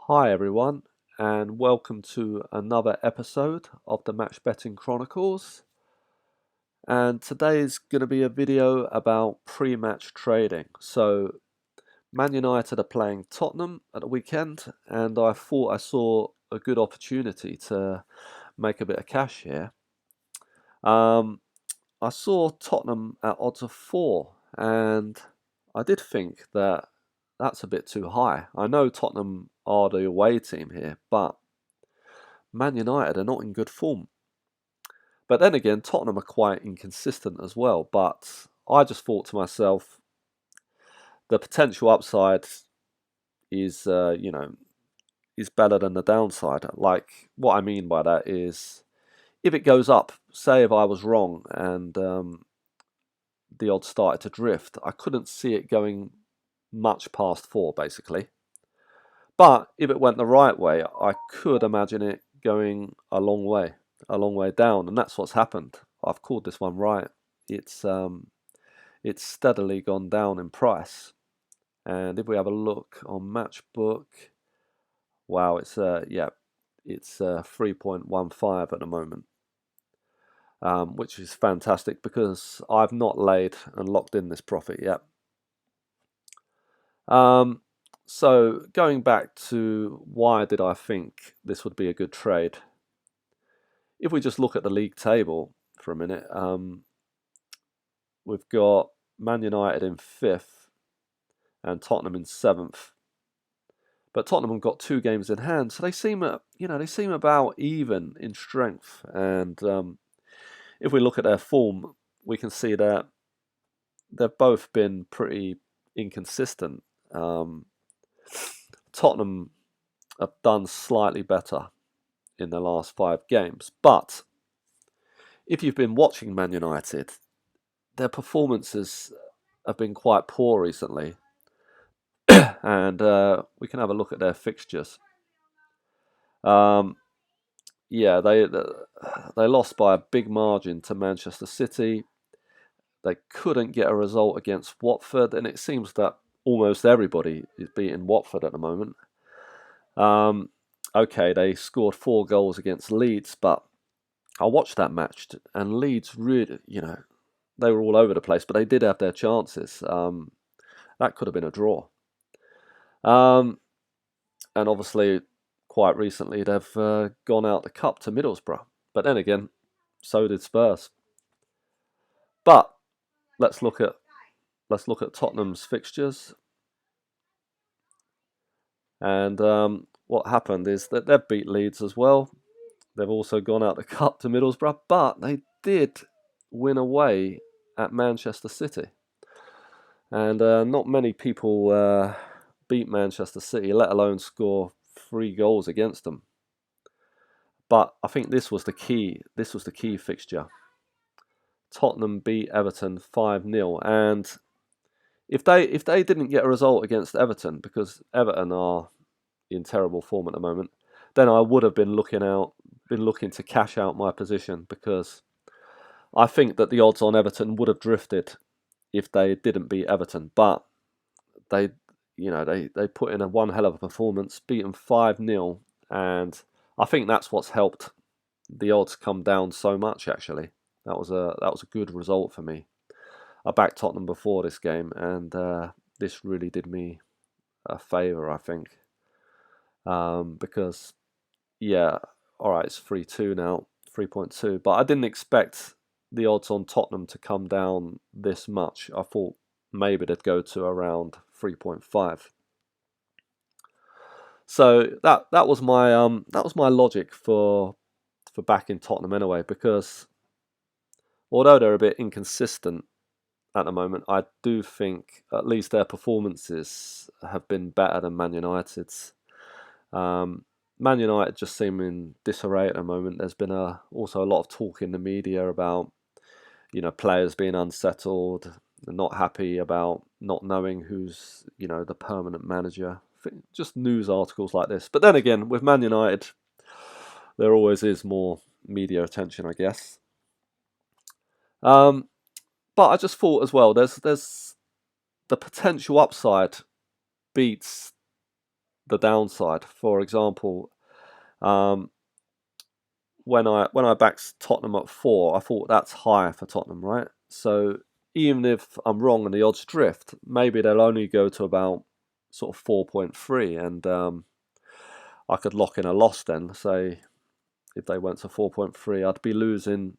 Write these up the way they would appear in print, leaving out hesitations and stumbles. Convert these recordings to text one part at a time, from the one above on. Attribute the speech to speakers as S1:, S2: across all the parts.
S1: Hi everyone, and welcome to another episode of the Match Betting Chronicles. And today is going to be a video about pre-match trading. So, Man United are playing Tottenham at the weekend, and I thought I saw a good opportunity to make a bit of cash here. I saw Tottenham at odds of 4, and I did think that that's a bit too high. I know Tottenham are the away team here, but Man United are not in good form. But then again, Tottenham are quite inconsistent as well. But I just thought to myself, the potential upside is, is better than the downside. Like, what I mean by that is, if it goes up, say if I was wrong and the odds started to drift, I couldn't see it going much past 4, basically. But if it went the right way, I could imagine it going a long way down, and that's what's happened. I've called this one right. It's steadily gone down in price, and if we have a look on Matchbook, wow, it's 3.15 at the moment, which is fantastic because I've not laid and locked in this profit yet. So going back to why did I think this would be a good trade? If we just look at the league table for a minute, we've got Man United in 5th and Tottenham in 7th. But Tottenham have got 2 games in hand, so they seem about even in strength. And if we look at their form, we can see that they've both been pretty inconsistent. Tottenham have done slightly better in the last 5 games, but if you've been watching Man United, their performances have been quite poor recently, and we can have a look at their fixtures. They lost by a big margin to Manchester City. They couldn't get a result against Watford, and it seems that almost everybody is beating Watford at the moment. Okay, they scored 4 goals against Leeds, but I watched that match, and Leeds really, they were all over the place, but they did have their chances. That could have been a draw. And obviously, quite recently, they've gone out the cup to Middlesbrough. But then again, so did Spurs. But let's look at Tottenham's fixtures. And what happened is that they've beat Leeds as well. They've also gone out the cup to Middlesbrough, but they did win away at Manchester City. And not many people beat Manchester City, let alone score 3 goals against them. But I think this was the key fixture. Tottenham beat Everton 5-0, and if they didn't get a result against Everton, because Everton are in terrible form at the moment, then I would have been looking to cash out my position, because I think that the odds on Everton would have drifted if they didn't beat Everton. But they put in a one hell of a performance, beat them 5-0, and I think that's what's helped the odds come down so much. Actually, that was a good result for me. I backed Tottenham before this game, and this really did me a favour, I think, because all right, it's 3-2 now, 3.2, but I didn't expect the odds on Tottenham to come down this much. I thought maybe they'd go to around 3.5. So that was my logic for backing Tottenham anyway, because although they're a bit inconsistent at the moment, I do think at least their performances have been better than Man United's. Man United just seem in disarray at the moment. There's been also a lot of talk in the media about players being unsettled, not happy about not knowing who's the permanent manager. Just news articles like this. But then again, with Man United, there always is more media attention, I guess. But I just thought as well, there's the potential upside beats the downside. For example, when I backed Tottenham at 4, I thought that's high for Tottenham, right? So even if I'm wrong and the odds drift, maybe they'll only go to about sort of 4.3, and I could lock in a loss then. Say if they went to 4.3, I'd be losing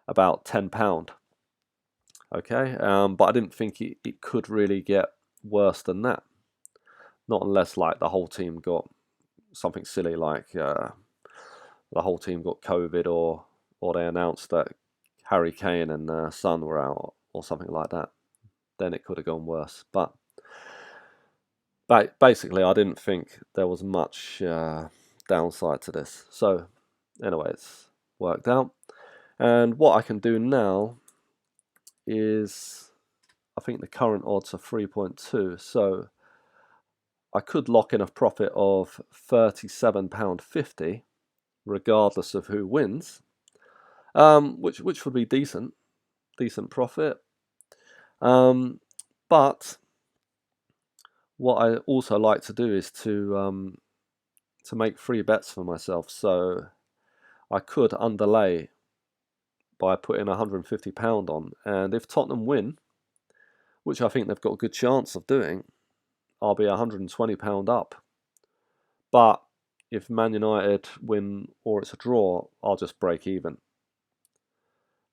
S1: about £10. Okay, but I didn't think it could really get worse than that. Not unless like the whole team got something silly like the whole team got COVID, or they announced that Harry Kane and Son were out or something like that. Then it could have gone worse. But basically, I didn't think there was much downside to this. So anyway, it's worked out. And what I can do now is, I think the current odds are 3.2. So I could lock in a profit of £37.50, regardless of who wins, which would be decent profit. But what I also like to do is to make free bets for myself. So I could underlay by putting £150 on, and if Tottenham win, which I think they've got a good chance of doing, I'll be £120 up. But if Man United win or it's a draw, I'll just break even.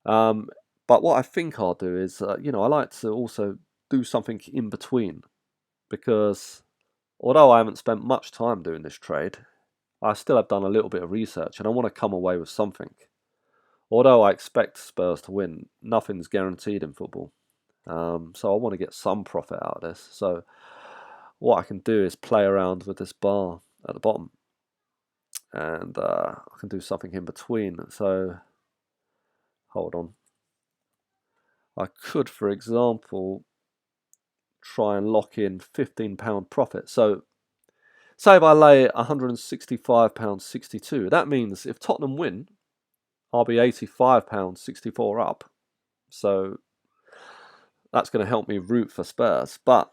S1: But what I think I'll do is, I like to also do something in between, because although I haven't spent much time doing this trade, I still have done a little bit of research, and I want to come away with something. Although I expect Spurs to win, nothing's guaranteed in football. So I want to get some profit out of this. So what I can do is play around with this bar at the bottom, and I can do something in between. So hold on. I could, for example, try and lock in £15 profit. So say if I lay £165.62, that means if Tottenham win, I'll be £85.64 up. So that's going to help me root for Spurs. But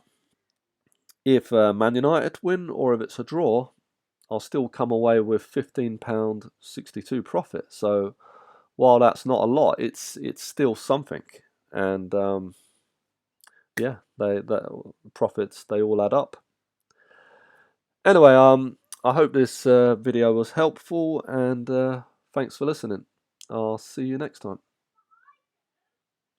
S1: if Man United win, or if it's a draw, I'll still come away with £15.62 profit. So while that's not a lot, it's still something. And yeah, the profits, they all add up. Anyway, I hope this video was helpful, and thanks for listening. I'll see you next time.